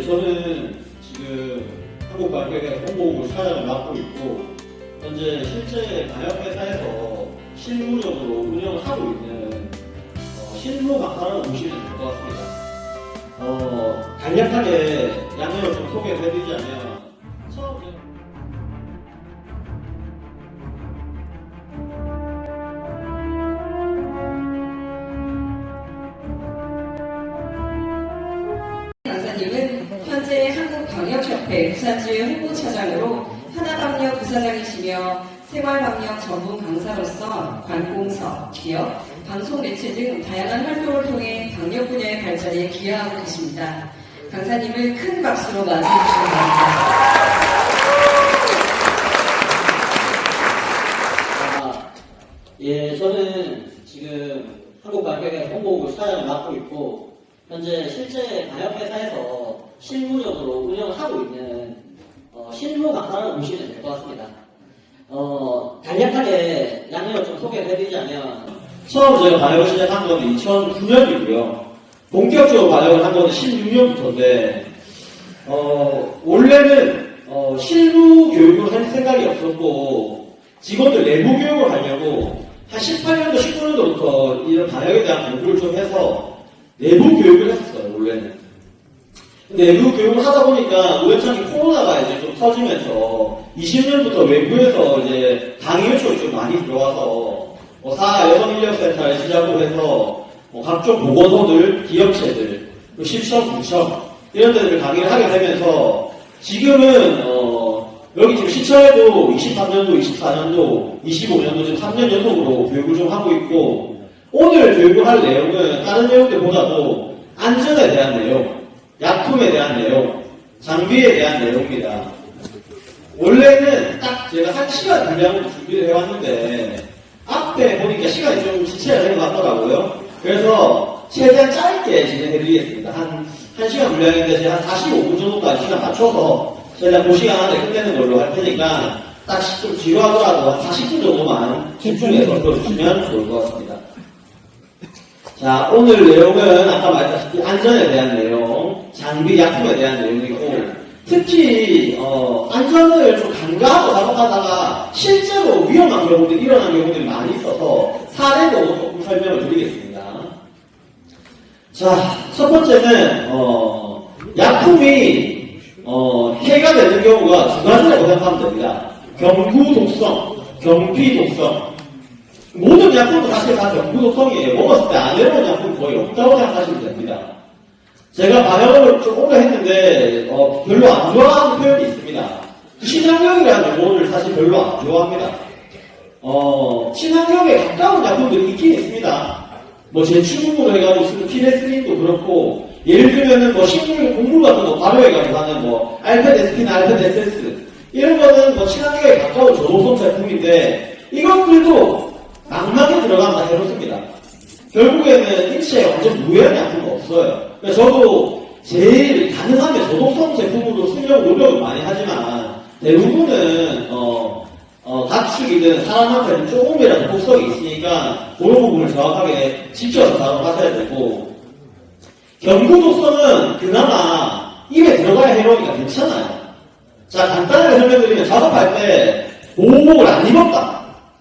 저는 지금 한국관객의 홍보부 사장을 맡고 있고, 현재 실제 방역회사에서 실무적으로 운영을 하고 있는 실무 강사라고 보시면 될 것 같습니다. 간략하게 양념을 좀 소개를 해드리자면, 처음에 강사님은 현재 한국방역협회 부산지회 홍보차장으로 하나방역 부사장이시며 생활방역 전문 강사로서 관공서, 기업, 방송 매체 등 다양한 활동을 통해 방역 분야의 발전에 기여하고 계십니다. 강사님을 큰 박수로 맞이해 주시기 바랍니다. 저는 지금 한국방역의 홍보부 사장을 맡고 있고, 현재 실제 방역회사에서 실무적으로 운영을 하고 있는 실무 강사라고 보시면 될 것 같습니다. 간략하게 양념을 좀 소개를 해드리자면, 처음 제가 방역을 시작한 건 2009년이고요. 본격적으로 방역을 한 건 16년부터인데, 원래는 실무 교육을 할 생각이 없었고, 직원들 내부 교육을 하려고 한 18년도, 19년도부터 이런 방역에 대한 공부를 좀 해서 내부 교육을 했었어요, 원래는. 내부 교육을 하다 보니까 우연찮게 코로나가 이제 좀 터지면서 20년부터 외부에서 이제 강의 요청이 좀 많이 들어와서 사하 여성인력센터를 시작으로 해서 각종 보건소들, 기업체들, 시청, 구청 이런 데들 강의를 하게 되면서 지금은 여기 지금 시청에도 23년도, 24년도, 25년도 지금 3년 연속으로 교육을 좀 하고 있고, 오늘 교육을 할 내용은 다른 내용들보다도 안전에 대한 내용, 약품에 대한 내용, 장비에 대한 내용입니다. 원래는 딱 제가 1시간 분량으로 준비를 해왔는데 앞에 보니까 시간이 좀 지체가 된 것 같더라고요. 그래서 최대한 짧게 진행해드리겠습니다. 한 1시간 분량인데 제가 한 45분 정도까지 시간 맞춰서 최대한 그 시간 안에 끝내는 걸로 할 테니까 딱 좀 지루하더라도 한 40분 정도만 집중해서 들어주시면 좋을 것 같습니다. 자, 오늘 내용은 아까 말했다시피 안전에 대한 내용, 장비, 약품에 대한 내용이고, 특히 안전을 좀 간과하고 작업하다가 실제로 위험한 경우들이 일어난 경우들이 많이 있어서 사례로 조금 설명을 드리겠습니다. 자, 첫 번째는 약품이 해가 되는 경우가 두 가지라고 생각하면 됩니다. 경구 독성, 경피 독성. 모든 약품도 사실 다 경구 독성이에요. 먹었을 때 안 해로운 약품 거의 없다고 생각하시면 됩니다. 제가 방역을 좀 오래 했는데 별로 안 좋아하는 표현이 있습니다. 친환경이라는 용어를 사실 별로 안 좋아합니다. 친환경에 가까운 약품들이 있긴 있습니다. 뭐 제충으로 해가지고 쓰는 피레스린도 그렇고, 예를 들면은 뭐 식물 곡물 같은 거 발효해가지고 하는 뭐 알페데스틴, 알페데세스 이런 거는 뭐 친환경에 가까운 저독성 제품인데, 이것들도 낭막에 들어가면 다 해롭습니다. 결국에는 인체에 완전 무해한 약품은 없어요. 그래서 저도 제일 가능하면 저독성 제품으로 쓰려고 노력을 많이 하지만, 대부분은 가축이든 사람한테는 조금이라도 독성이 있으니까 그런 부분을 정확하게 지켜서 작업하셔야 되고, 경구 독성은 그나마 입에 들어가야 해로우니까 괜찮아요. 자, 간단하게 설명드리면, 작업할 때 보호복을 안 입었다,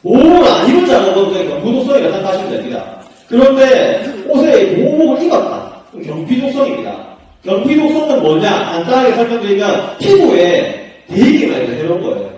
보호복을 안 입은 작업은 그냥 경구독성이라고 생각하시면 됩니다. 그런데 옷에 보호복을 입었다, 그럼 경피독성입니다. 경피독성은 뭐냐? 간단하게 설명드리면 피부에 되게 많이 해로운 거예요.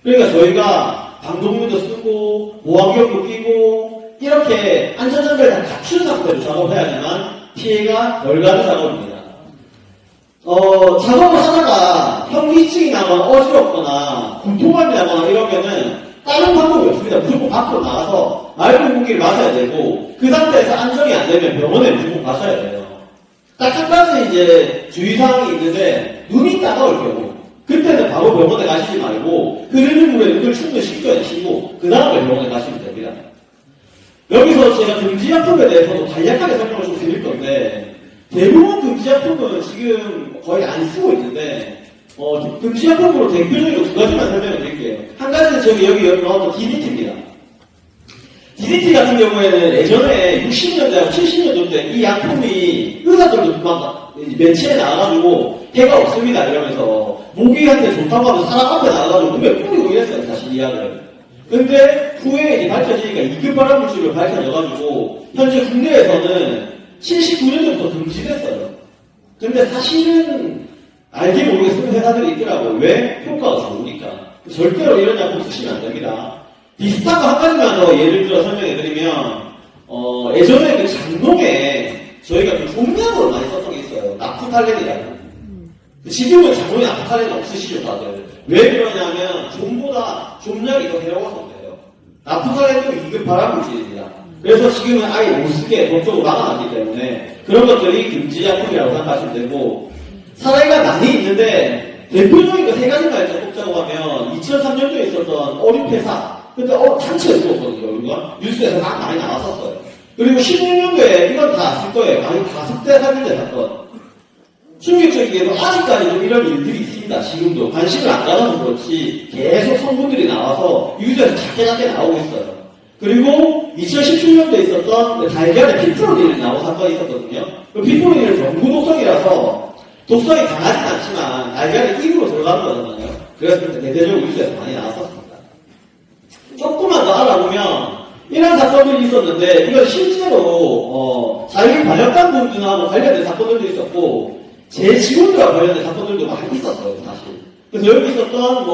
그러니까 저희가 방독면도 쓰고 보안경도 끼고 이렇게 안전장비를 다 갖춘 상태로 작업해야지만 피해가 덜 가는 작업입니다. 작업을 하다가 현기증이 나거나 어지럽거나 군통감이 나거나 이러면은 다른 방법이 없습니다. 무조건 밖으로 나가서 맑은 공기를 마셔야 되고, 그 상태에서 안정이 안 되면 병원에 무조건 가셔야 돼요. 딱 한 가지 이제 주의사항이 있는데, 눈이 따가울 경우, 그때는 바로 병원에 가시지 말고 흐르는 물에 눈을 충분히 씻겨내시고 그 다음에 병원에 가시면 됩니다. 여기서 제가 금지약품에 대해서도 간략하게 설명을 좀 드릴 건데, 대부분 금지약품은 지금 거의 안 쓰고 있는데, 금지약품으로 대표적으로 두 가지만 설명을 드릴게요. 한 가지는 여기 나오는 DDT입니다. DDT 같은 경우에는 예전에 60년대하고 70년대 때 이 약품이 의사들도 막 매체에 나와가지고 해가 없습니다 이러면서 모기한테 좋다고 하면서 사람 앞에 나와가지고 눈에 뿌리고 이랬어요 사실 이야기를. 근데 후에 이제 밝혀지니까 2급 발암물질로 밝혀져가지고 현재 국내에서는 79년도부터 금지됐어요. 근데 사실은 알게 모르게 쓰는 회사들이 있더라고요. 왜? 효과가 좋으니까. 절대로 이런 약품 쓰시면 안 됩니다. 비슷한 거 한 가지만 더 예를 들어 설명해드리면 예전에 그 장롱에 저희가 그 종약으로 많이 썼던 게 있어요. 나프탈렌이라고. 지금은 장롱에 나프탈렌이 없으시죠 다들. 왜 그러냐면 좀보다 좀약이 더 해로워서 그래요. 나프탈렌도 2급 발암물질입니다. 그래서 지금은 아예 못 쓰게 법적으로 막아놨기 때문에 그런 것들이 금지약품이라고 생각하시면 되고, 사례가 많이 있는데 대표적인 거 세 가지만 일단 꼽자고 하면 2003년도에 있었던 어류폐사, 근데 단체 죽었거든요. 우리가 뉴스에서 막 많이 나왔었어요. 그리고 16년도에 이건 다 아실 거예요. 많이 다섯 대 살인자 사건. 충격적이게도 아직까지도 이런 일들이 있습니다. 지금도 관심을 안 가져서 그렇지 계속 성분들이 나와서 뉴스에서 작게 나오고 있어요. 그리고 2017년도에 있었던 달걀에 피프로닌이 나온 사건이 있었거든요. 그 피프로닌은 전구 독성이라서 독성이 강하진 않지만 달걀에 입으로 들어가는 거잖아요. 그래서 대대적으로 뉴스에서 많이 나왔었습니다. 조금만 더 알아보면 이런 사건들이 있었는데 이건 실제로 자기 반역한 분들하고 관련된 사건들도 있었고 제 직원들과 관련된 사건들도 많이 있었어요 사실. 그래서 여기 있었던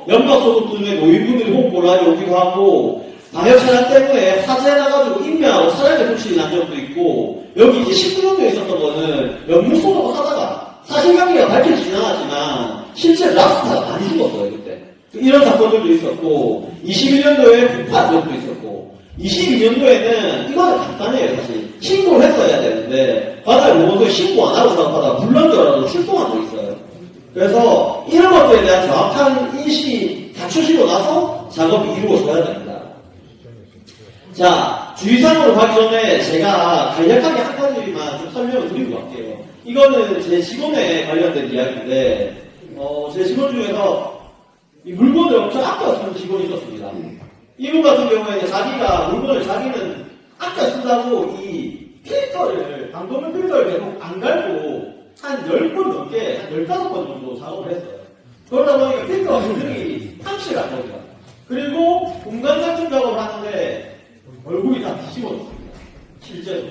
연막소득 등의 노인분들이 홍보를 오기도 하고 방역 차량 때문에 화재 나가지고 인명하고 사람의 손실이 난 적도 있고, 여기 이제 19년도에 있었던 거는 연무소득 하다가 사실관계가 밝혀지진 않았지만 실제 랍스타가 많이 죽었어요 그때. 이런 사건들도 있었고, 21년도에 폭발 적도 있었고, 22년도에는 이거는 간단해요 사실. 신고를 했어야 되는데 바다에 모아서 신고 안 하고 작업하다가 불난줄알아서 출동한 거 있어요. 그래서 이런 것들에 대한 정확한 인식이 갖춰지고 나서 작업이 이루어져야 됩니다. 자, 주의사항으로 가기 전에 제가 간략하게 한 가지만 좀 설명을 드리고 갈게요. 이거는 제 직원에 관련된 이야기인데, 제 직원 중에서 이 물건을 엄청 아껴 쓰는 직원이 있었습니다. 이분 같은 경우에는 자기가 물건을 자기는 아껴 쓴다고 이 필터를, 방독면 필터를 계속 안 갈고 한 10번 넘게, 한 15번 정도 작업을 했어요. 그러다 보니까 필터가 굉장히 상실을 한 겁니다. 그리고 공간 살충 작업을 하는데 얼굴이 다 뒤집어졌습니다. 실제로.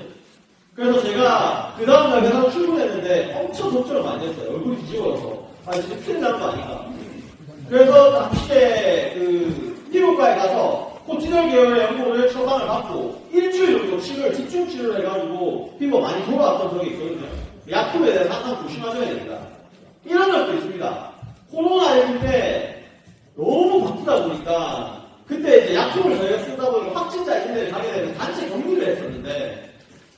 그래서 제가 그 다음날 회사로 출근했는데 엄청 걱정을 많이 했어요. 얼굴이 뒤집어져서. 진짜 큰일 나는 거 아닌가. 그래서 당시에 피부과에 가서 코티졸 계열의 연고를 처방을 받고 일주일 정도 집중 치료를 해가지고 피부가 많이 돌아왔던 적이 있거든요. 약품에 대해서 항상 조심하셔야 됩니다. 이런 적도 있습니다. 코로나19 때 너무 바쁘다 보니까 그때 이제 약품을 저희가 쓰다 보니까 확진자 있는 데를 가게 되면 단체 격리를 했었는데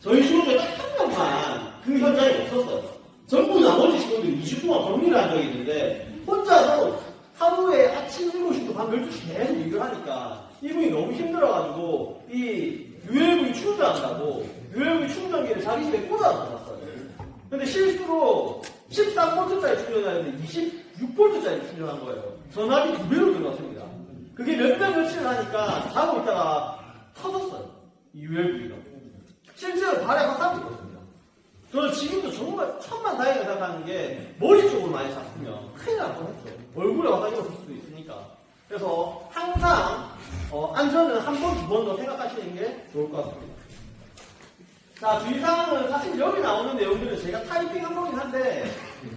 저희 직원 중에 딱 한 명만 그 현장에 없었어요. 전부 나머지 직원들이 2주 동안 격리를 한 적이 있는데 혼자서 하루에 아침 7시부터 밤 12시 계속 일을 하니까 이분이 너무 힘들어가지고 이 ULV 충전한다고 ULV 충전기를 자기 집에 꽂아서 놨어요. 근데 실수로 13V짜리 충전을 하는데 26V짜리 충전한 거예요. 전압이 2배로 들어갔습니다. 그게 며칠 하니까 자고 있다가 터졌어요. 이 ULV가. 실제로 발에 화상이 있었습니다. 저는 지금도 정말 천만다행이라고 생각하는 게 머리 쪽으로 많이 잤으면 큰일 날 뻔했죠. 얼굴에 화상이 없을 수도 있으니까. 그래서 항상 안전은 한 번, 두 번 더 생각하시는 게 좋을 것 같습니다. 자, 주의사항은 사실 여기 나오는 내용들은 제가 타이핑한 거긴 한데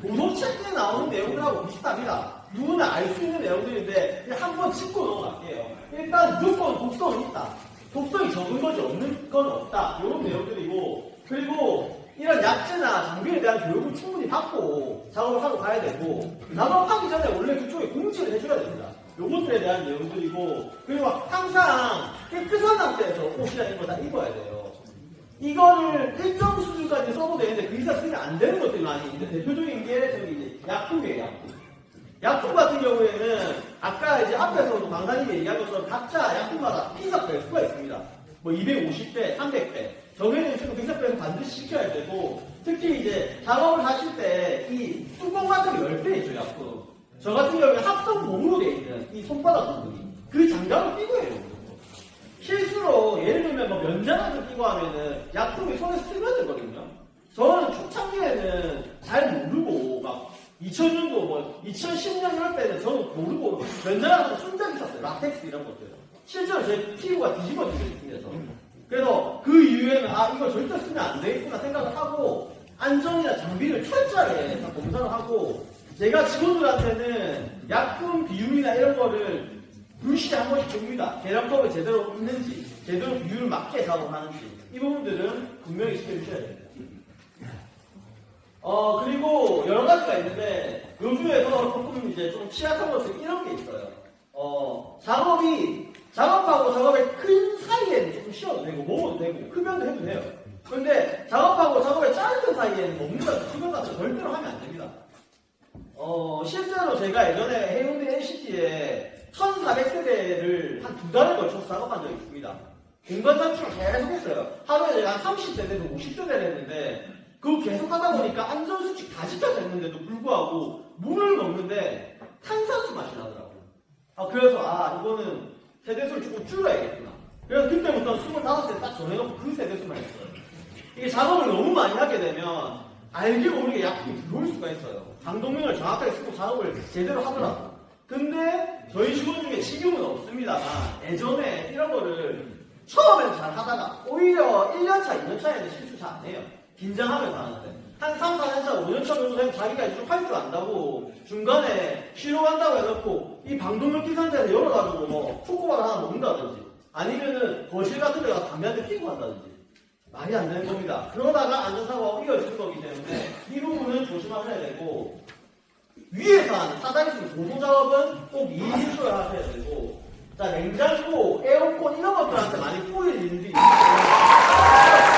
보도책에 나오는 내용들하고 비슷합니다. 누구나 알 수 있는 내용들인데 한번 짚고 넘어갈게요. 일단 무조건 독성은 있다. 독성이 적은 거지 없는 건 없다. 이런 내용들이고, 그리고 이런 약제나 장비에 대한 교육을 충분히 받고 작업을 하고 가야 되고, 작업하기 전에 원래 그쪽에 공지를 해줘야 됩니다. 요것들에 대한 내용들이고, 그리고 항상 깨끗한 상태에서 옷이나 이런 거 다 입어야 돼요. 이거를 일정 수준까지 써도 되는데 그 이상 쓰면 안 되는 것들이 많이 있는데, 대표적인 게 저기 이제 약품이에요, 약품. 약품 같은 경우에는 아까 이제 앞에서도 강사님이 얘기한 것처럼 각자 약품마다 피서 배수가 있습니다. 뭐 250배, 300배. 정해져 있으면 그 피서 배수 반드시 시켜야 되고, 특히 이제 작업을 하실 때 이 뚜껑 같은 게 10배 있죠, 약품. 저 같은 경우에 합성봉으로 되어 있는 이 손바닥 부분이 그 장갑을 끼고 해요. 실수로 예를 들면 뭐 면장을 끼고 하면은 약품이 손에 스며들거든요. 저는 초창기에는 잘 모르고 막 2000년도 뭐 2010년 이럴 때는 저는 모르고 면접하고 쓴 적이 있었어요. 라텍스 이런 것들. 실제로 제 피부가 뒤집어지거든요. 그래서 그 이후에는 아 이거 절대 쓰면 안 되겠구나 생각을 하고 안전이나 장비를 철저하게 다 검사를 하고 제가 직원들한테는 약품 비율이나 이런 거를 불시에 한 번씩 봅니다. 계량법에 제대로 있는지 제대로 비율을 맞게 작업하는지 이 부분들은 분명히 시켜주셔야 됩니다. 그리고 여러 가지가 있는데 요즘에도 조금 이제 좀 취약한 것들 이런 게 있어요. 작업하고 작업의 큰 사이에는 조금 쉬어도 되고 먹어도 되고 흡연도 해도 돼요. 근데 작업하고 작업의 짧은 사이에는 먹는 거 흡연 같은 거 절대로 하면 안 됩니다. 실제로 제가 예전에 해운대 NCT에 1400세대를 한 2달에 걸쳐서 작업한 적이 있습니다. 공간 장치를 계속 했어요. 하루에 제가 한 30세대에서 50세대를 했는데 그거 계속 하다 보니까 안전수칙 다 지켜져 있는데도 불구하고 물을 먹는데 탄산수 맛이 나더라고요. 그래서 이거는 세대수를 조금 줄여야겠구나. 그래서 그때부터 25세 딱 정해놓고 그 세대수만 했어요. 이게 작업을 너무 많이 하게 되면 알게 모르게 약품이 들어올 수가 있어요. 강동명을 정확하게 쓰고 작업을 제대로 하더라고요. 근데 저희 직원 중에 지금은 없습니다만 예전에 이런 거를 처음에는 잘 하다가 오히려 1년차, 2년차에는 실수 잘 안 해요. 긴장하면서 하는데 한 3, 4년차, 5년차 정도 되면 자기가 이제 좀 할 줄 안다고 중간에 쉬러 간다고 해놓고 이 방독면 상태에서 열어가지고 뭐 초코바를 하나 먹는다든지 아니면은 거실 같은 데 가서 담배 한 대 피고 간다든지 말이 안 되는 겁니다. 그러다가 안전사고가 이어지는 거기 때문에 이 부분은 조심하셔야 되고 위에서 하는 사다리 쓰는 고소작업은 꼭 2인수를 하셔야 되고 자 냉장고, 에어컨 이런 것들한테 많이 뿌릴 일들이 있어요.